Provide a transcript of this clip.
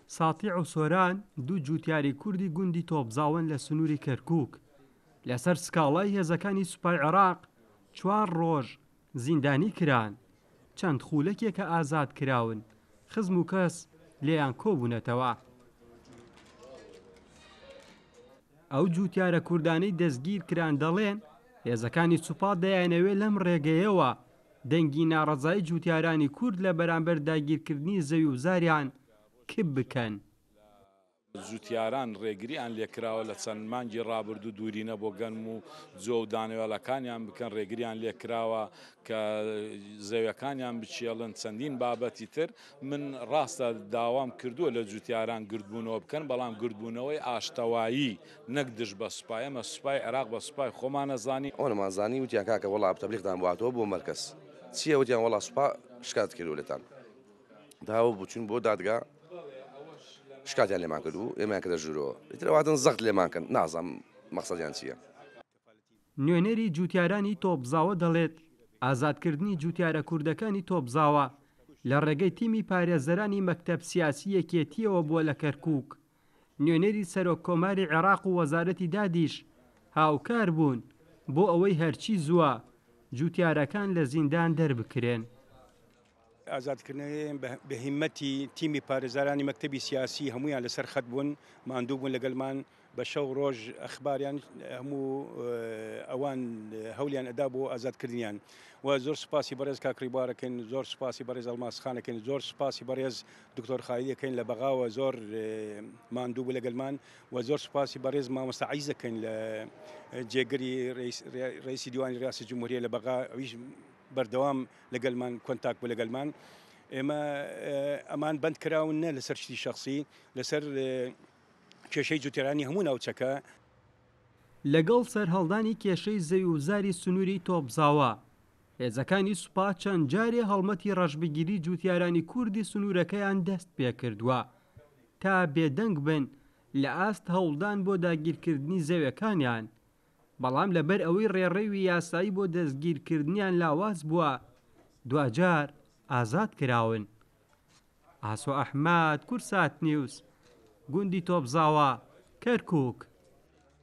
ساتیع و سۆران دوو جوتیاری کوردی گوندی تۆپزاون لە سنووری کەرکووک لەسەر سکاڵای هێزەکانی سوپای عێراق 4 ڕۆژ زیندانی کران. چەند خولەکێکە ئازاد کراون، خزم و کەس لێیان کۆبوونەتەوە. ئەو جوتیارە کوردانەی دەستگیر کران دەڵێن هێزەکانی سوپا دەیانەوێت لەم ڕێگەیەوە دەنگی ناڕەزایی جوتیارانی کورد لە بەرامبەر داگیرکردنی زەوی و زاریان کب بکەن. جوتیاران ڕێگریان لێکراوە لە چەند مانگی ڕابردوو دوورینە بۆ گەنم و جۆ و دانەوێڵەکانیان بکەن، ڕێگریان لێکراوە کە زەویەکانیان بچێڵن چەندین بابەتی تر. من ڕاستە داوام کردووە لە جوتیاران گردبوونەوە بکەن، بەڵام گردبوونەوەی ئاشتەوایی نەک دژ بە سوپای. ئەمە سوپای عێراق بە سوپای خۆمانەزانی. ئەوەمانزانی وتیان کاکە وەڵا تەبلیغتان بواتەوە بۆ مەرکەز چییە؟ وتیان وەڵا سوپا شکات کردو لێتان داوە بچون بۆ دادگا شکاتیان لێمان کردو، ئێمەیان کردە ژوورەوە ئیترەواتن زەخت لێمان کەن، نازانم مەقسەدیان چییە. نوێنەری جوتیارانی تۆپزاوە دەڵێت ئازادکردنی جوتیارە کوردەکانی تۆپزاوە لە ڕێگەی تیمی پارێزەرانی مەکتەب سیاسی یەکێتیەوە بووە لە کەرکووک. نوێنەری سەرۆک کۆماری عێراق و وەزارەتی دادیش هاوکار بوون بۆ ئەوەی هەرچی زووە جوتیارەکان لە زیندان دەربکرێن. ئازادکردنەوەی بە هیمەتی تیمی پارێزەرانی مەکتەبی سیاسی هەمویان لەسەر خەت بوون، ماندوو بوون لەگەڵمان بە شەو ڕۆژ ئەخباریان هەموو ئەوان هەولیان ئەدا بۆ ئازادکردنیان. و زۆر سوپاسی بەڕێز کاکریبارەکەین، زۆر سوپاسی بەڕێز ئەڵماسخانەکەین، زۆر سوپاسی بەڕێز دکتۆر خالیەکەین لە بەغاوە زۆر ماندوو بوو لەگەڵمان، و زۆر سوپاسی بەڕێز مامۆستا عیزەکەین لە جێگەری ڕئیسی دیوانی ڕیاسی جمهوریە لە بەغا، ئەویش بەردەوام لەگەڵمان کۆنتاک بوو لەگەڵمان. ئێمە ئەمان بەند کراون نە لەسەر شتی شخصی، لەسەر کێشەی جوتیارانی هەموو ناوچەکە. لەگەڵ سەرهەڵدانی کێشەی زەوی و زاری سنووری تۆپزاوە هێزەکانی سوپا چەند جارێ هەڵمەتی ڕەشبگیری جوتیارانی کوردی سنوورەکەیان دەست پێ کردووە تا بێدەنگ بن لە ئاست هەوڵدان بۆ داگیرکردنی زەویەکانیان، بەڵام لەبەر ئەوەی ڕێڕەوی یاسایی بۆ دەستگیرکردنیان لاواز بووە دوجار ئازاد کراون. ئاسۆ ئەحمەد، کورسات نیوز، گوندی تۆپزاوە، کەرکووک.